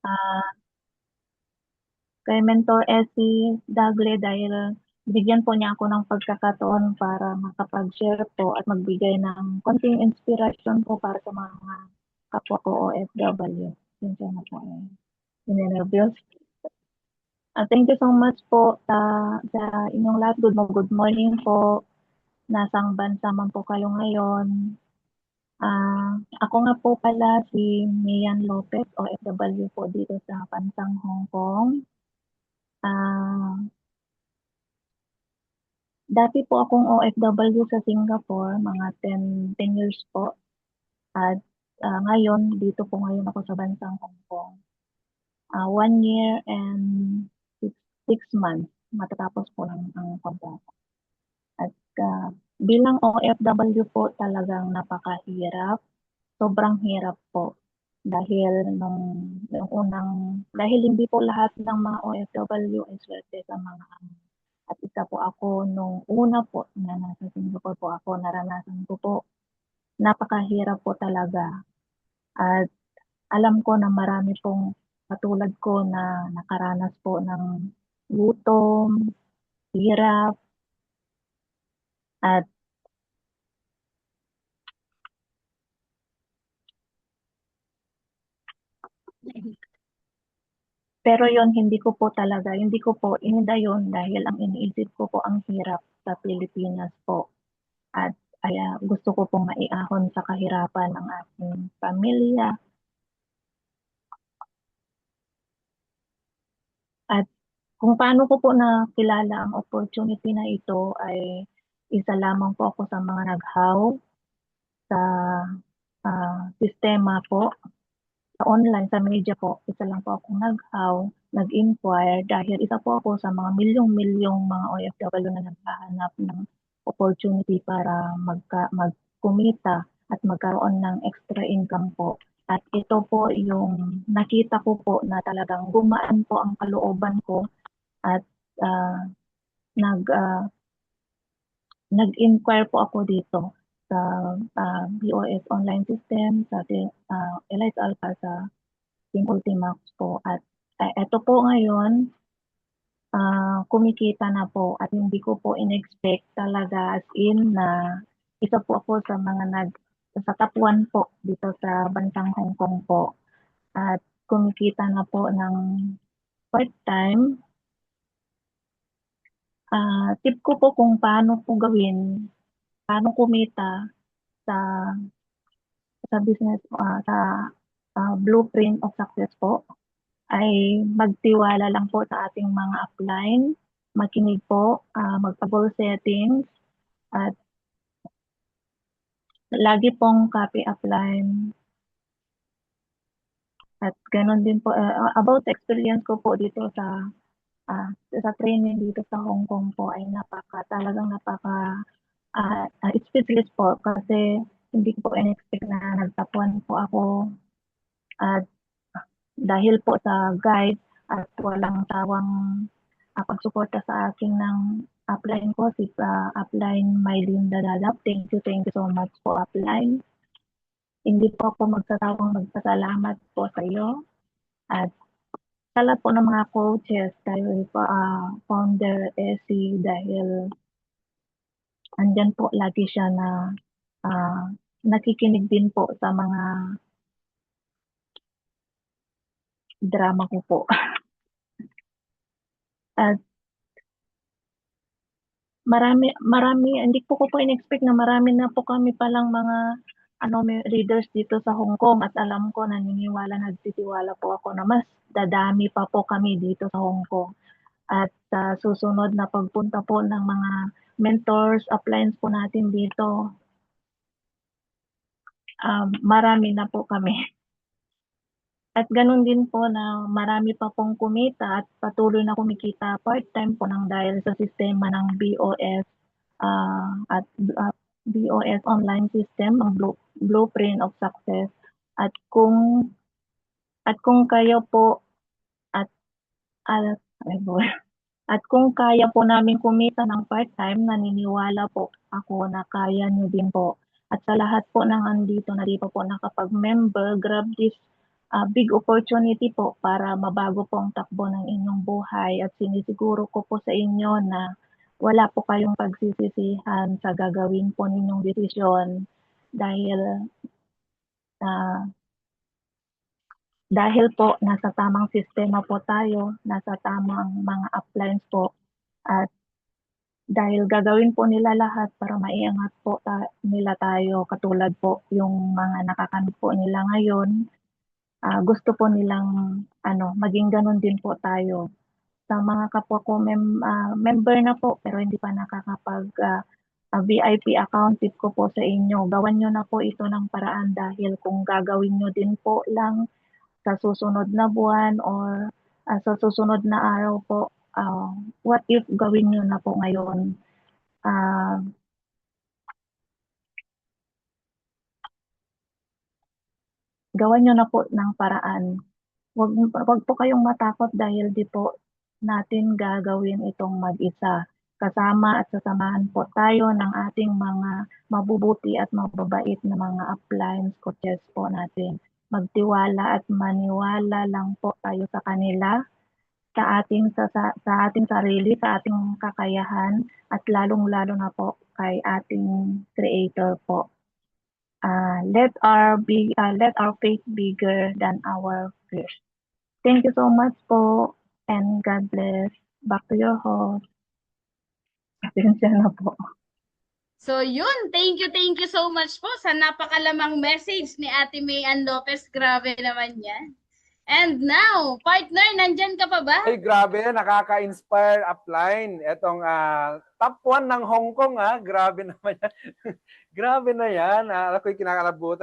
ah, kay Mentor Essie Dagle dahil bigyan po niya ako ng pagkakataon para makapag-share po at magbigay ng konting inspiration po para sa mga kapwa ko OFW. Yun na po eh. Ninenervyos. Thank you so much po sa inyong lahat. Good morning po. Nasang bansa man po kayo ngayon. Ako nga po pala si Mian Lopez, OFW po dito sa bansang Hong Kong. Ah, Dati po akong OFW sa Singapore, mga 10 years po. At ngayon, dito po ngayon ako sa bansang Hong Kong. 1 year and six months matatapos po ang kontrata. At bilang OFW po talagang napakahirap. Sobrang hirap po. Dahil hindi po lahat ng mga OFW ay swerte sa mga ano. At isa po ako nung una po na nasa Singapore po ako, naranasan ko po, napakahirap po talaga. At alam ko na marami pong katulad ko na nakaranas po ng gutom, hirap, at pero yon hindi ko po inida yon dahil ang iniisip ko po ang hirap sa Pilipinas po. At gusto ko pong maiahon sa kahirapan ng aking pamilya. At kung paano ko po nakilala ang opportunity na ito ay isa lamang po ako sa mga naghaw sa sistema po, sa online, sa media po. Isa lang po akong naghaw, nag-inquire dahil isa po ako sa mga milyong-milyong mga OFW na naghahanap ng opportunity para magkumita at magkaroon ng extra income po. At ito po yung nakita ko po na talagang gumaan po ang kalooban ko at ah, nag ah, nag-inquire po ako dito sa BOS online system, sa Elite Alpha, sa Team Ultimax po. At eto po ngayon, kumikita na po at hindi ko po in-expect talaga as in na isa po ako sa mga sa top 1 po dito sa bansang Hong Kong po. At kumikita na po ng part-time. Tip ko po kung paano kumita sa business, blueprint of success po, ay magtiwala lang po sa ating mga upline, makinig po, magpa-goal settings, at lagi pong copy upline. At ganun din po, about experience ko po dito sa training dito sa Hong Kong po ay talagang napaka speechless po kasi hindi ko po in-expect na nagtapuan po ako. At dahil po sa guide at walang tawang pagsuporta sa akin ng upline ko, si upline Mylinda Dadap. Thank you so much po upline. Hindi po ako magsasawang magpasalamat po sa iyo. At sala po ng mga coaches dahil po founder Essie dahil andyan po lagi siya na ah, nakikinig din po sa mga drama ko po. At marami, hindi ko po in-expect na marami na po kami palang mga may readers dito sa Hong Kong at alam ko nagtitiwala po ako na mas dadami pa po kami dito sa Hong Kong. At sa susunod na pagpunta po ng mga mentors, uplines po natin dito, marami na po kami. At ganun din po na marami pa pong kumita at patuloy na kumikita part-time po ng dahil sa sistema ng BOS at BOS online system, ang blueprint of success. At kung at kung kayo po at at ay boy. At kung kaya po namin kumita ng part-time, naniniwala po ako na kaya niyo din po. At sa lahat po ng andito na di pa po nakapag-member, grab this big opportunity po para mabago po ang takbo ng inyong buhay at sinisiguro ko po sa inyo na wala po kayong pagsisisihan sa gagawin po ninyong desisyon dahil ah, dahil po nasa tamang sistema po tayo, nasa tamang mga uplines po at dahil gagawin po nila lahat para maiangat po nila tayo katulad po yung mga nakakamit po nila ngayon, gusto po nilang maging gano'n din po tayo. Sa mga kapwa ko member na po pero hindi pa nakakapag VIP account, tip ko po sa inyo, gawan niyo na po ito ng paraan dahil kung gagawin niyo din po lang sa susunod na buwan or sa susunod na araw po, what if gawin niyo na po ngayon? Ah, Gawan niyo na po ng paraan. Wag po kayong matakot dahil di po natin gagawin itong mag-isa. Kasama at sasamahan po tayo ng ating mga mabubuti at mababait na mga upline coaches po natin. Magtiwala at maniwala lang po tayo sa kanila, sa ating sarili, sa ating kakayahan at lalong-lalo na po kay ating creator po. Let our faith bigger than our fears. Thank you so much po and God bless. Back to your host. Pasensya na po. So yun, thank you so much po sa napakalamang message ni Ate Mayan Lopez. Grabe naman yan. And now, partner, nandyan ka pa ba? Ay, grabe, nakaka-inspire upline. Etong top 1 ng Hong Kong, grabe naman yan. Grabe na yan. Ako'y kinakalabutan.